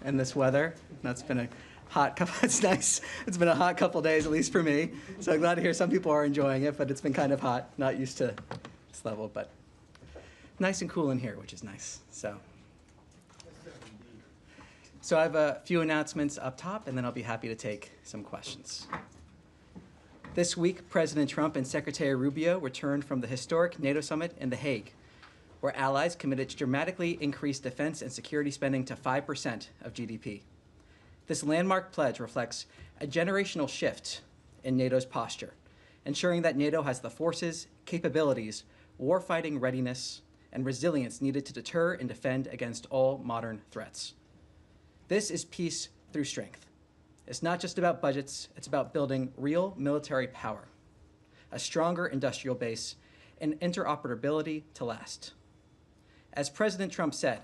in this weather. That's been a hot couple, it's nice. It's been a hot couple days, at least for me. So I'm glad to hear some people are enjoying it, but it's been kind of hot, not used to this level, but nice and cool in here, which is nice. So I have a few announcements up top, and then I'll be happy to take some questions. This week, President Trump and Secretary Rubio returned from the historic NATO summit in The Hague, where allies committed to dramatically increase defense and security spending to 5% of GDP. This landmark pledge reflects a generational shift in NATO's posture, ensuring that NATO has the forces, capabilities, warfighting readiness, and resilience needed to deter and defend against all modern threats. This is peace through strength. It's not just about budgets, it's about building real military power, a stronger industrial base, and interoperability to last. As President Trump said,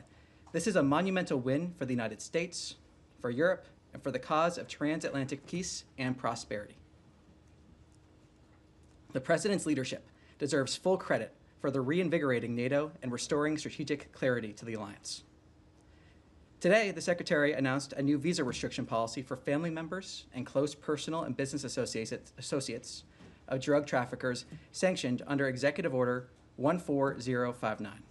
this is a monumental win for the United States, for Europe, and for the cause of transatlantic peace and prosperity. The President's leadership deserves full credit for the reinvigorating NATO and restoring strategic clarity to the alliance. Today, the Secretary announced a new visa restriction policy for family members and close personal and business associates of drug traffickers sanctioned under Executive Order 14059.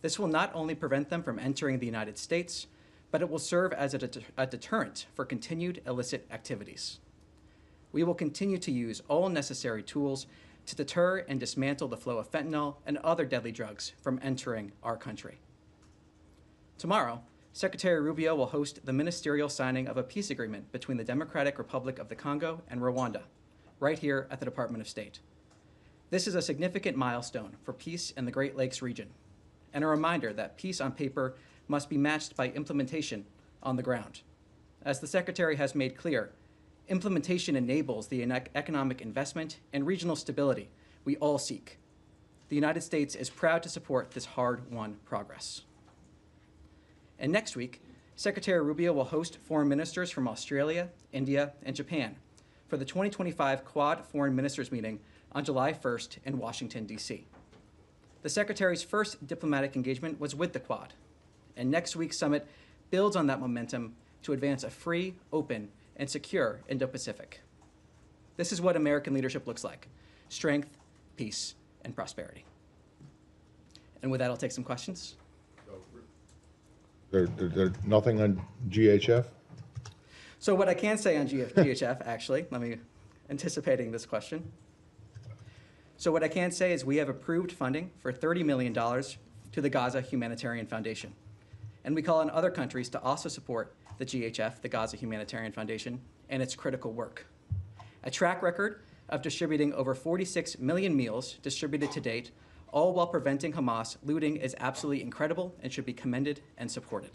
This will not only prevent them from entering the United States, but it will serve as a deterrent for continued illicit activities. We will continue to use all necessary tools to deter and dismantle the flow of fentanyl and other deadly drugs from entering our country. Tomorrow, Secretary Rubio will host the ministerial signing of a peace agreement between the Democratic Republic of the Congo and Rwanda, right here at the Department of State. This is a significant milestone for peace in the Great Lakes region, and a reminder that peace on paper must be matched by implementation on the ground. As the Secretary has made clear, implementation enables the economic investment and regional stability we all seek. The United States is proud to support this hard-won progress. And next week, Secretary Rubio will host foreign ministers from Australia, India, and Japan for the 2025 Quad Foreign Ministers meeting on July 1st in Washington, D.C. The Secretary's first diplomatic engagement was with the Quad, and next week's summit builds on that momentum to advance a free, open, and secure Indo-Pacific. This is what American leadership looks like: strength, peace, and prosperity. And with that, I'll take some questions. There's nothing on GHF? So what I can say on GHF, actually, anticipating this question. So what I can say is we have approved funding for $30 million to the Gaza Humanitarian Foundation. And we call on other countries to also support the GHF, the Gaza Humanitarian Foundation, and its critical work. A track record of distributing over 46 million meals distributed to date, all while preventing Hamas looting, is absolutely incredible and should be commended and supported.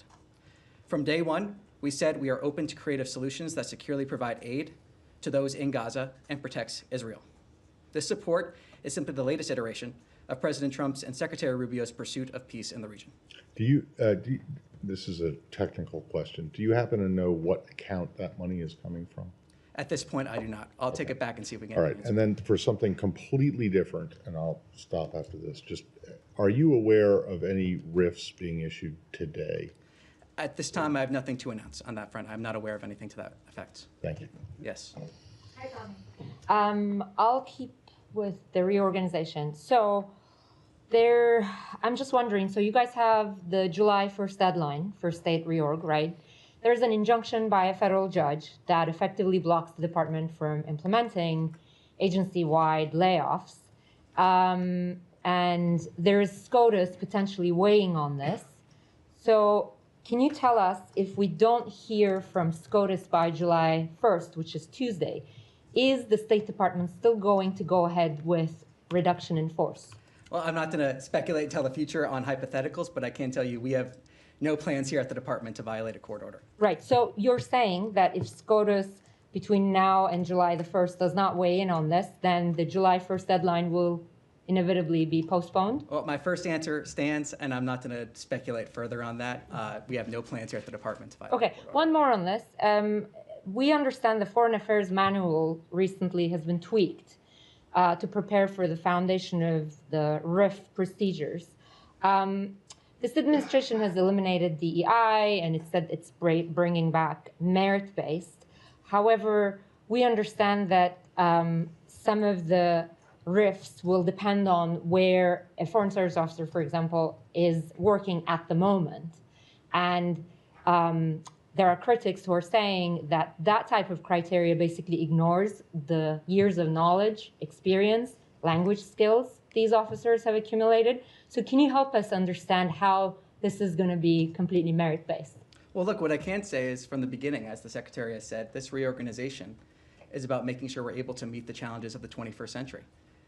From day one, we said we are open to creative solutions that securely provide aid to those in Gaza and protects Israel. This support is simply the latest iteration of President Trump's and Secretary Rubio's pursuit of peace in the region. This is a technical question. Do you happen to know what account that money is coming from? At this point, I do not. I'll take it back and see if we can. All right, and then for something completely different, and I'll stop after this, just are you aware of any RIFs being issued today? At this time, I have nothing to announce on that front. I'm not aware of anything to that effect. Thank you. Yes. Hi, Tommy. I'll keep with the reorganization. So I'm just wondering, so you guys have the July 1st deadline for state reorg, right? There's an injunction by a federal judge that effectively blocks the department from implementing agency-wide layoffs. And there's SCOTUS potentially weighing on this. So can you tell us, if we don't hear from SCOTUS by July 1st, which is Tuesday, is the State Department still going to go ahead with reduction in force? Well, I'm not going to speculate and tell the future on hypotheticals, but I can tell you we have no plans here at the department to violate a court order. Right. So you're saying that if SCOTUS between now and July the 1st does not weigh in on this, then the July 1st deadline will inevitably be postponed? Well, my first answer stands, and I'm not going to speculate further on that. We have no plans here at the department to violate. Okay. One more on this. We understand the Foreign Affairs Manual recently has been tweaked to prepare for the foundation of the RIF procedures. this administration has eliminated DEI, and it said it's bringing back merit-based. However, we understand that some of the rifts will depend on where a foreign service officer, for example, is working at the moment. And there are critics who are saying that that type of criteria basically ignores the years of knowledge, experience, language skills these officers have accumulated. So can you help us understand how this is going to be completely merit-based? Well, look, what I can say is from the beginning, as the Secretary has said, this reorganization is about making sure we're able to meet the challenges of the 21st century,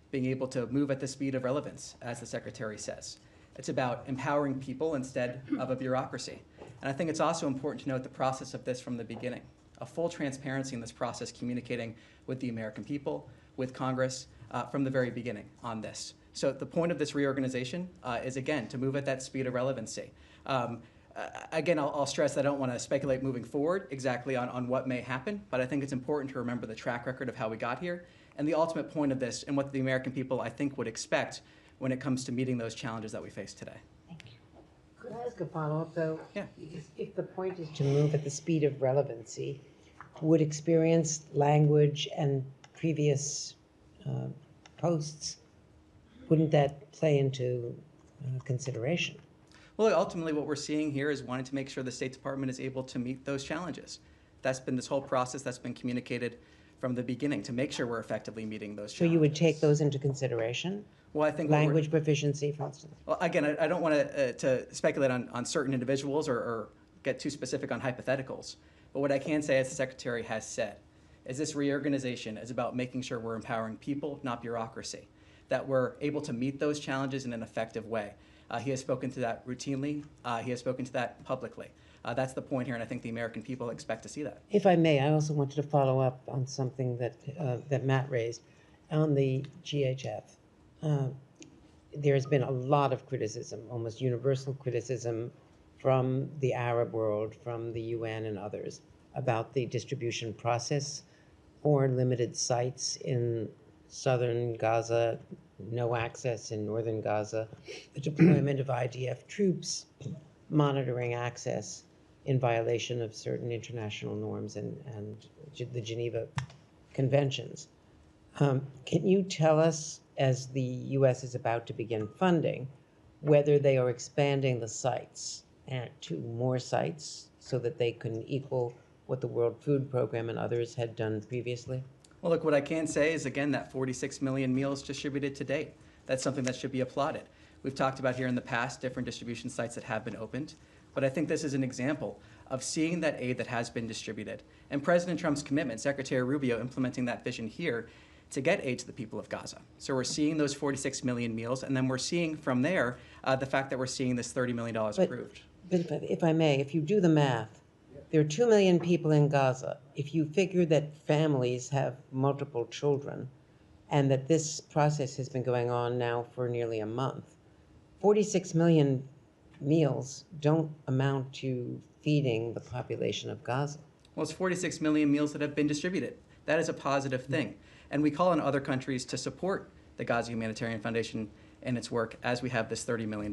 being able to move at the speed of relevance, as the Secretary says. It's about empowering people instead of a bureaucracy. And I think it's also important to note the process of this from the beginning, a full transparency in this process, communicating with the American people, with Congress, from the very beginning on this. So the point of this reorganization is, again, to move at that speed of relevancy. Again, I'll stress that I don't want to speculate moving forward exactly on what may happen, but I think it's important to remember the track record of how we got here and the ultimate point of this and what the American people, I think, would expect when it comes to meeting those challenges that we face today. Thank you. Could I ask a follow-up, though? Yeah. If the point is to move at the speed of relevancy, would experience, language, and previous posts, wouldn't that play into consideration? Well, ultimately, what we're seeing here is wanting to make sure the State Department is able to meet those challenges. That's been this whole process that's been communicated from the beginning to make sure we're effectively meeting those So challenges. you would take those into consideration? Well, I think Language proficiency, for instance? Well, again, I don't want to speculate on certain individuals or get too specific on hypotheticals. But what I can say, as the Secretary has said, is this reorganization is about making sure we're empowering people, not bureaucracy, that we're able to meet those challenges in an effective way. He has spoken to that routinely. He has spoken to that publicly. That's the point here, and I think the American people expect to see that. If I may, I also wanted to follow up on something that Matt raised on the GHF. There's been a lot of criticism, almost universal criticism, from the Arab world, from the UN and others, about the distribution process or limited sites in southern Gaza, no access in northern Gaza, the deployment of IDF troops, monitoring access in violation of certain international norms and the Geneva Conventions. Can you tell us, as the U.S. is about to begin funding, whether they are expanding the sites to more sites so that they can equal what the World Food Program and others had done previously? Well, look, what I can say is, again, that 46 million meals distributed to date. That's something that should be applauded. We've talked about here in the past different distribution sites that have been opened, but I think this is an example of seeing that aid that has been distributed. And President Trump's commitment, Secretary Rubio implementing that vision here to get aid to the people of Gaza. So we're seeing those 46 million meals, and then we're seeing from there the fact that we're seeing this $30 million approved. But if I may, if you do the math, there are 2 million people in Gaza. If you figure that families have multiple children and that this process has been going on now for nearly a month, 46 million meals don't amount to feeding the population of Gaza. Well, it's 46 million meals that have been distributed. That is a positive thing. And we call on other countries to support the Gaza Humanitarian Foundation in its work as we have this $30 million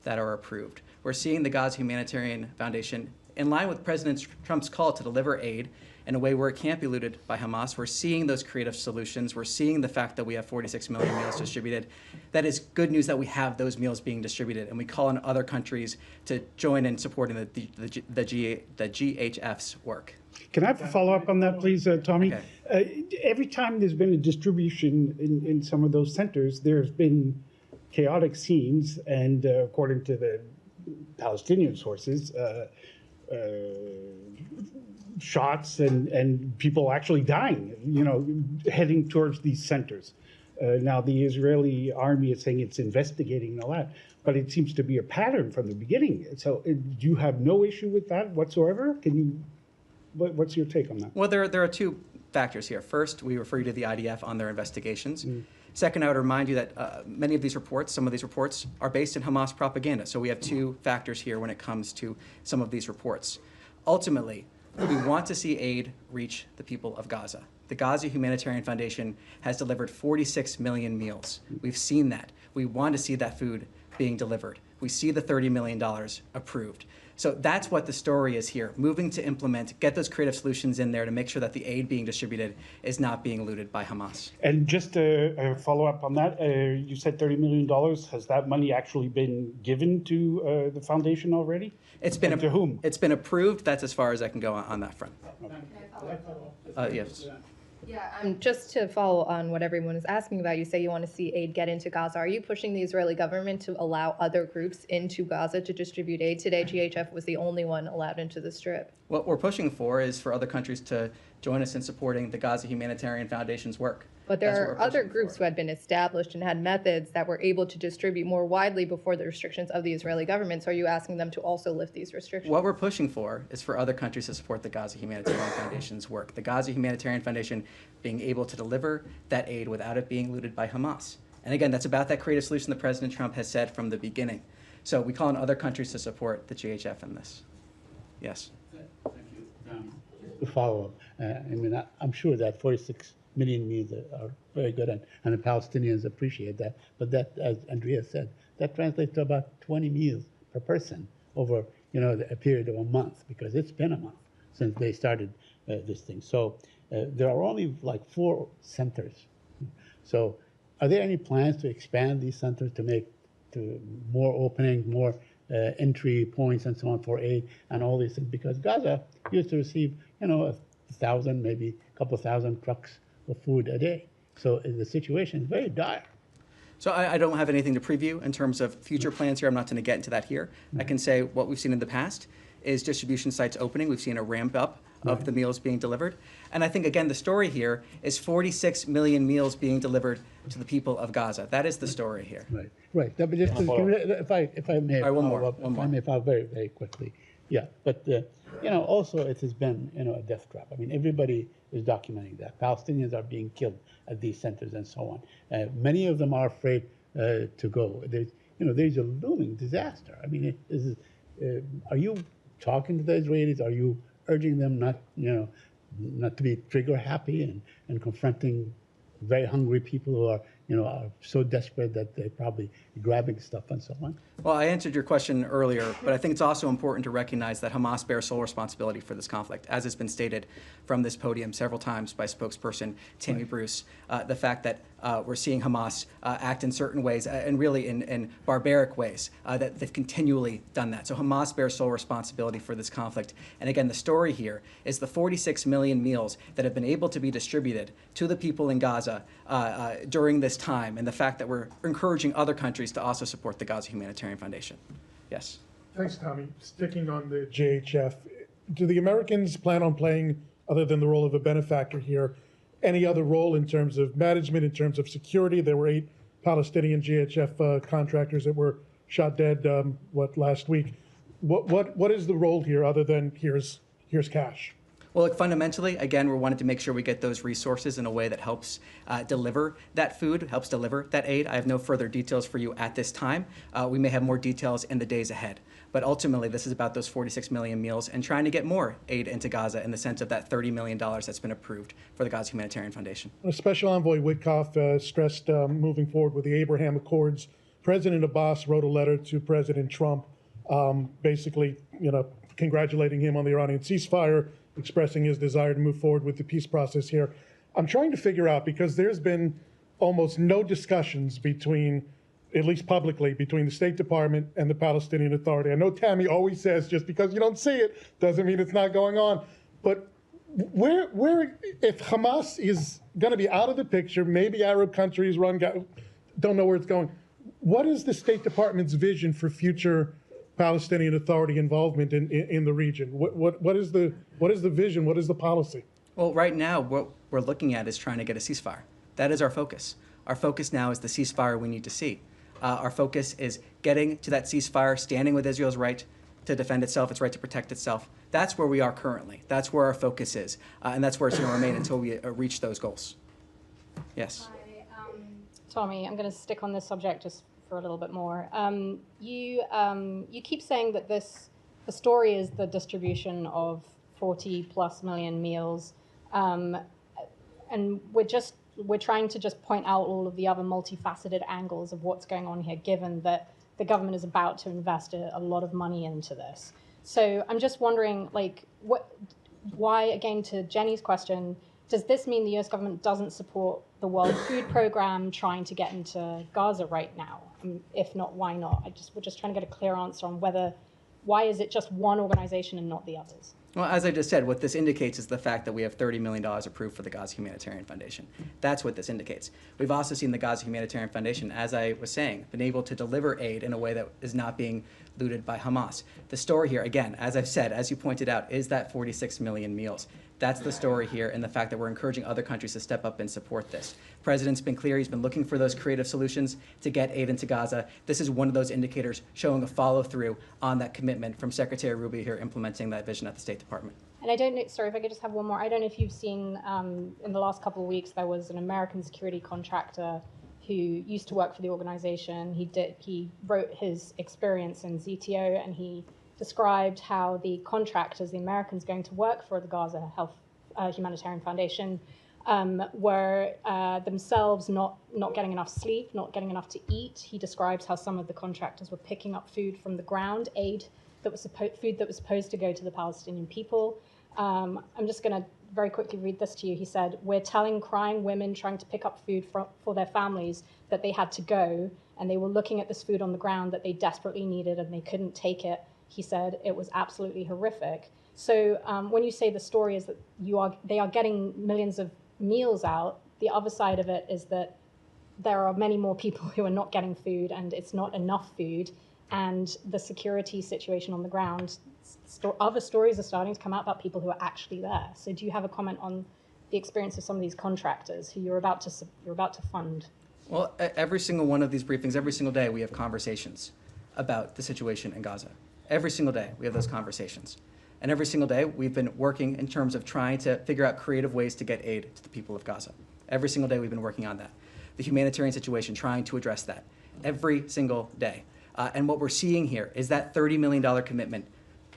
that are approved. We're seeing the Gaza Humanitarian Foundation in line with President Trump's call to deliver aid in a way where it can't be looted by Hamas. We're seeing those creative solutions. We're seeing the fact that we have 46 million meals distributed. That is good news that we have those meals being distributed, and we call on other countries to join in supporting the GHF's work. Can I have a follow-up on that, please, Tommy? Okay. Every time there's been a distribution in some of those centers, there's been chaotic scenes, and according to the Palestinian sources, shots and people actually dying, heading towards these centers. Now, the Israeli army is saying it's investigating all that, but it seems to be a pattern from the beginning. So do you have no issue with that whatsoever? What's your take on that? Well, there are two factors here. First, we refer you to the IDF on their investigations. Second, I would remind you that many of these reports, some of these reports, are based in Hamas propaganda. So we have two factors here when it comes to some of these reports. Ultimately, we want to see aid reach the people of Gaza. The Gaza Humanitarian Foundation has delivered 46 million meals. We've seen that. We want to see that food being delivered. We see the $30 million approved. So that's what the story is here, moving to implement, get those creative solutions in there to make sure that the aid being distributed is not being looted by Hamas. And just a follow-up on that, you said $30 million. Has that money actually been given to the foundation already? It's been And to whom? It's been approved. That's as far as I can go on that front. Yes. Yeah, just to follow on what everyone is asking about, you say you want to see aid get into Gaza. Are you pushing the Israeli government to allow other groups into Gaza to distribute aid? Today, GHF was the only one allowed into the Strip. What we're pushing for is for other countries to join us in supporting the Gaza Humanitarian Foundation's work. But there That's what are we're other pushing groups for. who had been established and had methods that were able to distribute more widely before the restrictions of the Israeli government. So are you asking them to also lift these restrictions? What we're pushing for is for other countries to support the Gaza Humanitarian Foundation's work. The Gaza Humanitarian Foundation being able to deliver that aid without it being looted by Hamas. And again, that's about that creative solution that President Trump has said from the beginning. So we call on other countries to support the GHF in this. Yes. Thank you. To follow up, I'm sure that 46 million meals are very good, and the Palestinians appreciate that. But that, as Andrea said, that translates to about 20 meals per person over, a period of a month, because it's been a month since they started this thing. So there are only like 4 centers. So are there any plans to expand these centers to make more openings, more entry points and so on for aid and all these things? Because Gaza used to receive, 1,000, maybe a couple thousand trucks of food a day. So the situation is very dire. So I don't have anything to preview in terms of future plans here. I'm not going to get into that here. I can say what we've seen in the past is distribution sites opening. We've seen a ramp up of the meals being delivered. And I think, again, the story here is 46 million meals being delivered to the people of Gaza. That is the story here. Right. But just if I may All right, one follow more, up, one if I more. may follow very, very quickly. Yeah, but also it has been a death trap. I mean, everybody is documenting that Palestinians are being killed at these centers and so on. Many of them are afraid to go. There's a looming disaster. I mean, are you talking to the Israelis? Are you urging them not to be trigger happy and confronting very hungry people who are so desperate that they're probably grabbing stuff and so on? Well, I answered your question earlier, but I think it's also important to recognize that Hamas bears sole responsibility for this conflict, as has been stated from this podium several times by spokesperson Tammy Bruce. The fact that we're seeing Hamas act in certain ways, and really in barbaric ways, that they've continually done that. So Hamas bears sole responsibility for this conflict. And again, the story here is the 46 million meals that have been able to be distributed to the people in Gaza during this time, and the fact that we're encouraging other countries to also support the Gaza Humanitarian Foundation. Yes. Thanks, Tommy. Sticking on the JHF, do the Americans plan on playing, other than the role of a benefactor here, any other role in terms of management, in terms of security? There were 8 Palestinian GHF contractors that were shot dead, last week. What is the role here, other than here's cash? Well, look, fundamentally, again, we wanted to make sure we get those resources in a way that helps deliver that food, helps deliver that aid. I have no further details for you at this time. We may have more details in the days ahead. But ultimately, this is about those 46 million meals and trying to get more aid into Gaza in the sense of that $30 million that's been approved for the Gaza Humanitarian Foundation. Special Envoy Witkoff stressed moving forward with the Abraham Accords. President Abbas wrote a letter to President Trump, basically, congratulating him on the Iranian ceasefire, expressing his desire to move forward with the peace process here. I'm trying to figure out, because there's been almost no discussions between, at least publicly, between the State Department and the Palestinian Authority. I know Tammy always says just because you don't see it doesn't mean it's not going on. But where if Hamas is going to be out of the picture, maybe Arab countries don't know where it's going, what is the State Department's vision for future Palestinian Authority involvement in the region? What is the vision? What is the policy? Well, right now, what we're looking at is trying to get a ceasefire. That is our focus. Our focus now is the ceasefire we need to see. Our focus is getting to that ceasefire, standing with Israel's right to defend itself, its right to protect itself. That's where we are currently. That's where our focus is. And that's where it's going to remain until we reach those goals. Yes. Hi, Tommy, I'm going to stick on this subject just for a little bit more. You keep saying that the story is the distribution of 40+ million meals, and we're trying to just point out all of the other multifaceted angles of what's going on here, given that the government is about to invest a lot of money into this. So I'm just wondering, like, why, again, to Jenny's question, does this mean the US government doesn't support the World Food Program trying to get into Gaza right now? If not, why not? We're just trying to get a clear answer on why is it just one organization and not the others? Well, as I just said, what this indicates is the fact that we have $30 million approved for the Gaza Humanitarian Foundation. That's what this indicates. We've also seen the Gaza Humanitarian Foundation, as I was saying, been able to deliver aid in a way that is not being looted by Hamas. The story here, again, as I've said, as you pointed out, is that 46 million meals. That's the story here, and the fact that we're encouraging other countries to step up and support this. The president's been clear. He's been looking for those creative solutions to get aid into Gaza. This is one of those indicators showing a follow-through on that commitment from Secretary Rubio here implementing that vision at the State Department. And I don't know, sorry, if I could just have one more. I don't know if you've seen in the last couple of weeks, there was an American security contractor who used to work for the organization. He wrote his experience in ZTO, and he described how the contractors, the Americans going to work for the Gaza Humanitarian Foundation, were themselves not getting enough sleep, not getting enough to eat. He describes how some of the contractors were picking up food from the ground, food that was supposed to go to the Palestinian people. I'm just going to very quickly read this to you. He said, "We're telling crying women trying to pick up food for their families that they had to go, and they were looking at this food on the ground that they desperately needed, and they couldn't take it." He said it was absolutely horrific. So when you say the story is that they are getting millions of meals out, the other side of it is that there are many more people who are not getting food, and it's not enough food. And the security situation on the ground, other stories are starting to come out about people who are actually there. So do you have a comment on the experience of some of these contractors who you're about to fund? Well, every single one of these briefings, every single day, we have conversations about the situation in Gaza. Every single day, we have those conversations. And every single day, we've been working in terms of trying to figure out creative ways to get aid to the people of Gaza. Every single day, we've been working on that. The humanitarian situation, trying to address that. Every single day. And what we're seeing here is that $30 million commitment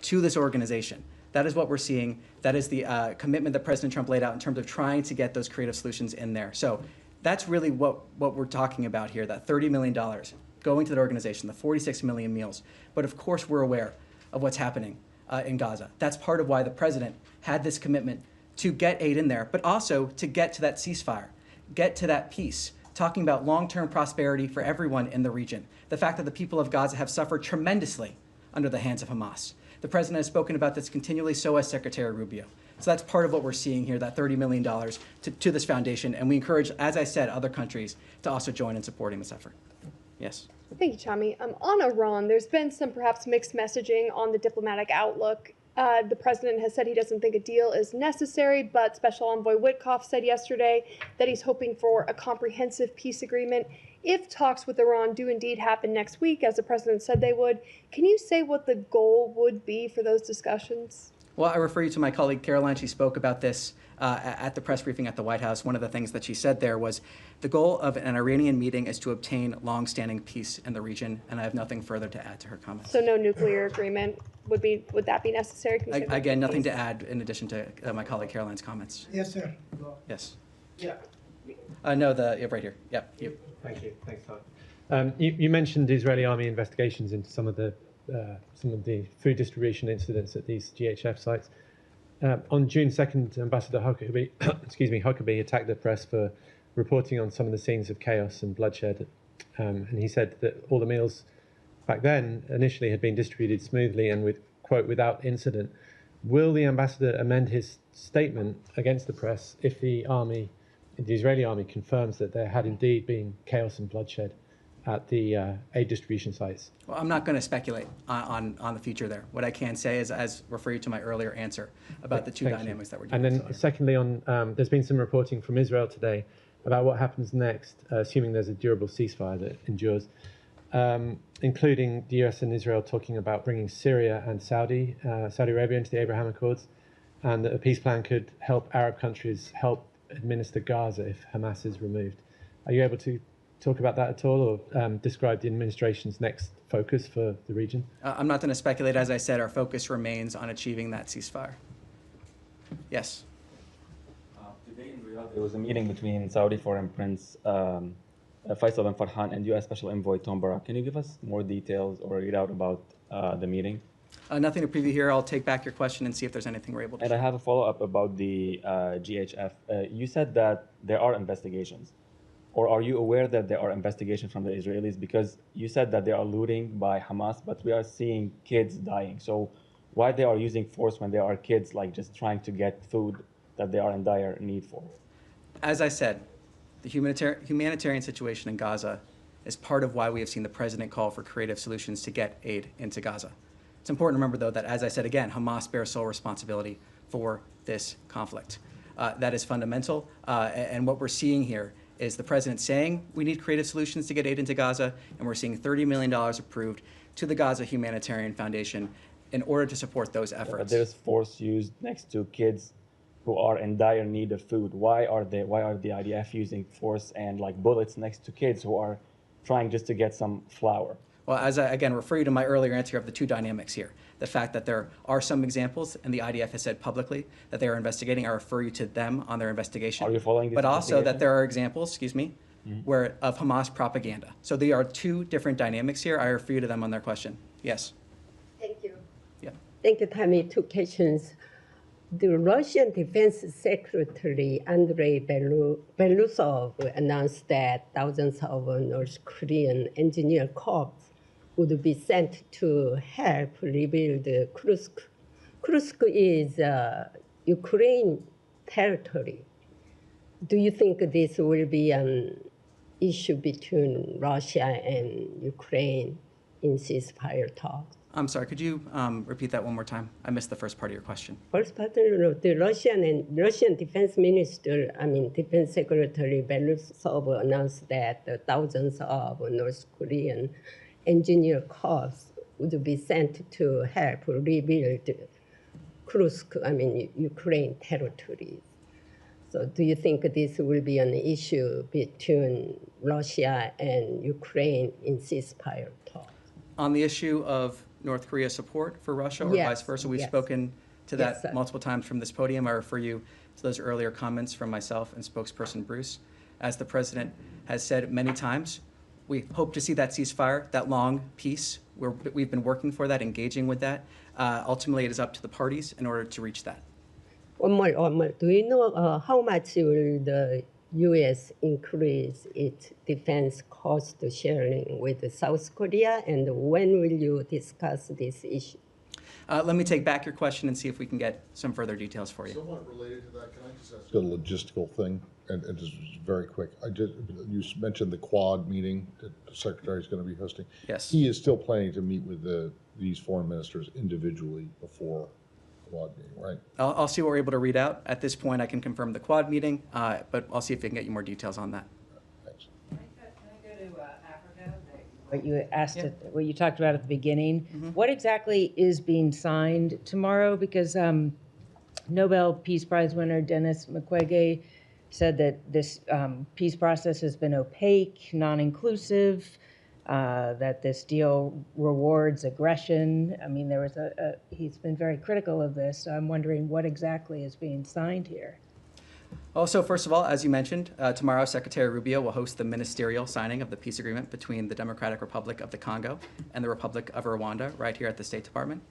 to this organization. That is what we're seeing. That is the commitment that President Trump laid out in terms of trying to get those creative solutions in there. So that's really what we're talking about here, that $30 million going to that organization, the 46 million meals. But of course, we're aware of what's happening in Gaza. That's part of why the president had this commitment to get aid in there, but also to get to that ceasefire, get to that peace, talking about long-term prosperity for everyone in the region. The fact that the people of Gaza have suffered tremendously under the hands of Hamas. The president has spoken about this continually, so has Secretary Rubio. So that's part of what we're seeing here, that $30 million to this foundation. And we encourage, as I said, other countries to also join in supporting this effort. Yes. Thank you, Tommy. On Iran, there's been some perhaps mixed messaging on the diplomatic outlook. The president has said he doesn't think a deal is necessary, but Special Envoy Witkoff said yesterday that he's hoping for a comprehensive peace agreement. If talks with Iran do indeed happen next week, as the president said they would, can you say what the goal would be for those discussions? Well, I refer you to my colleague Caroline. She spoke about this at the press briefing at the White House. One of the things that she said there was the goal of an Iranian meeting is to obtain long-standing peace in the region, and I have nothing further to add to her comments. So no nuclear agreement would that be necessary? Again, nothing to add in addition to my colleague Caroline's comments. Yes, sir. Yes. Yeah. No, right here. Yep. You. Thank you. Thanks, Todd. You mentioned Israeli army investigations into some of the food distribution incidents at these GHF sites. On June 2nd, Ambassador Huckabee attacked the press for reporting on some of the scenes of chaos and bloodshed. And he said that all the meals back then initially had been distributed smoothly and with, quote, without incident. Will the ambassador amend his statement against the press if the Israeli army confirms that there had indeed been chaos and bloodshed at the aid distribution sites? Well, I'm not going to speculate on the future there. What I can say is, as refer you to my earlier answer about the two dynamics that we're dealing with. And then secondly, there's been some reporting from Israel today about what happens next, assuming there's a durable ceasefire that endures, including the US and Israel talking about bringing Syria and Saudi Arabia into the Abraham Accords, and that a peace plan could help Arab countries help administer Gaza if Hamas is removed. Are you able to talk about that at all, or describe the administration's next focus for the region? I'm not going to speculate. As I said, our focus remains on achieving that ceasefire. Yes. Today in Riyadh, there was a meeting between Saudi Foreign Prince Faisal and Farhan and U.S. Special Envoy Tom Barak. Can you give us more details or read out about the meeting? Nothing to preview here. I'll take back your question and see if there's anything we're able to And I share. have a follow-up about the GHF. You said that there are investigations. Or are you aware that there are investigations from the Israelis? Because you said that they are looting by Hamas, but we are seeing kids dying. So why they are using force when there are kids like just trying to get food that they are in dire need for? As I said, the humanitarian situation in Gaza is part of why we have seen the president call for creative solutions to get aid into Gaza. It's important to remember, though, that as I said again, Hamas bears sole responsibility for this conflict. That is fundamental, and what we're seeing here is the president saying we need creative solutions to get aid into Gaza, and we're seeing $30 million approved to the Gaza Humanitarian Foundation in order to support those efforts. But there's force used next to kids who are in dire need of food. Why are the IDF using force and like bullets next to kids who are trying just to get some flour? Well, as I, again, refer you to my earlier answer of the two dynamics here. The fact that there are some examples, and the IDF has said publicly that they are investigating. I refer you to them on their investigation. Are you following this But also that investigation? there are examples, where of Hamas propaganda. So there are two different dynamics here. I refer you to them on their question. Yes. Thank you. Yeah. Thank you, Tommy. Two questions. The Russian Defense Secretary Andrei Belousov announced that thousands of North Korean engineer corps would be sent to help rebuild Kursk. Kursk is Ukraine territory. Do you think this will be an issue between Russia and Ukraine in ceasefire talks? I'm sorry, could you repeat that one more time? I missed the first part of your question. First part, the Russian Defense Minister, Defense Secretary Belousov announced that thousands of North Korean engineer corps would be sent to help rebuild Kursk, Ukraine territories. So do you think this will be an issue between Russia and Ukraine in ceasefire talks? On the issue of North Korea's support for Russia or Yes, vice versa, we've yes. spoken to that Yes, sir. multiple times from this podium. I refer you to those earlier comments from myself and spokesperson Bruce. As the president has said many times, we hope to see that ceasefire, that long peace. We've been working for that, engaging with that. Ultimately, it is up to the parties in order to reach that. One more. Do you know how much will the U.S. increase its defense cost sharing with South Korea, and when will you discuss this issue? Let me take back your question and see if we can get some further details for you. Somewhat related to that, can I just ask a logistical thing, and just very quick? You mentioned the Quad meeting that the Secretary is going to be hosting. Yes. He is still planning to meet with these foreign ministers individually before the Quad meeting, right? I'll see what we're able to read out. At this point, I can confirm the Quad meeting, but I'll see if I can get you more details on that. Thanks. Can I go to Africa? What you asked, what you talked about at the beginning. What exactly is being signed tomorrow? Because Nobel Peace Prize winner Denis Mukwege said that this peace process has been opaque, non-inclusive, that this deal rewards aggression. He's been very critical of this. So I'm wondering what exactly is being signed here. Also, first of all, as you mentioned, tomorrow Secretary Rubio will host the ministerial signing of the peace agreement between the Democratic Republic of the Congo and the Republic of Rwanda right here at the State Department.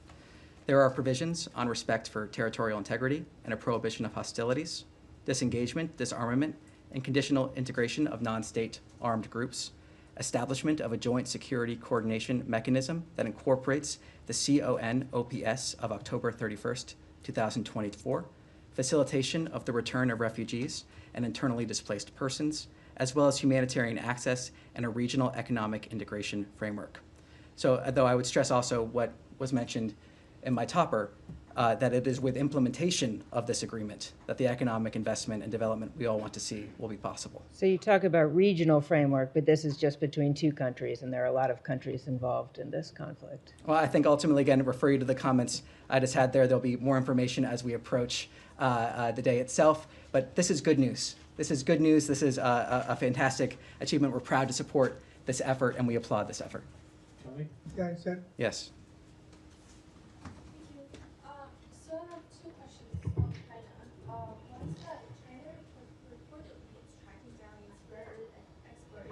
There are provisions on respect for territorial integrity and a prohibition of hostilities, disengagement, disarmament, and conditional integration of non-state armed groups, establishment of a joint security coordination mechanism that incorporates the CONOPS of October 31st, 2024, facilitation of the return of refugees and internally displaced persons, as well as humanitarian access and a regional economic integration framework. So, though I would stress also what was mentioned in my topper, that it is with implementation of this agreement that the economic investment and development we all want to see will be possible. So you talk about regional framework, but this is just between two countries, and there are a lot of countries involved in this conflict. Well, I think ultimately, again, refer you to the comments I just had there. There'll be more information as we approach the day itself. But this is good news. This is good news. This is a fantastic achievement. We're proud to support this effort, and we applaud this effort. Yes. So I have two questions on China. One is that China reportedly is tracking down its rare earth exports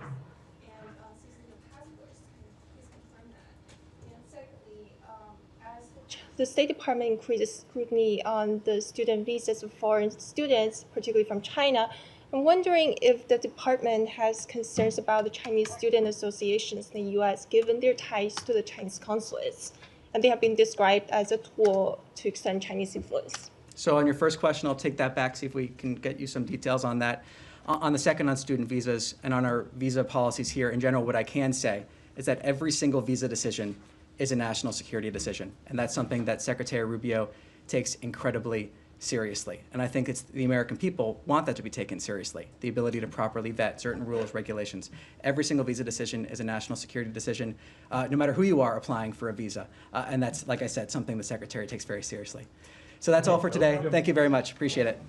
the State Department increases scrutiny on the student visas of foreign students, particularly from China. I'm wondering if the department has concerns about the Chinese student associations in the U.S., given their ties to the Chinese consulates, and they have been described as a tool to extend Chinese influence. So on your first question, I'll take that back, see if we can get you some details on that. On the second, on student visas and on our visa policies here in general, what I can say is that every single visa decision is a national security decision. And that's something that Secretary Rubio takes incredibly seriously. And I think it's the American people want that to be taken seriously, the ability to properly vet certain rules, regulations. Every single visa decision is a national security decision, no matter who you are applying for a visa. And that's, like I said, something the Secretary takes very seriously. So that's all for today. Thank you very much. Appreciate it.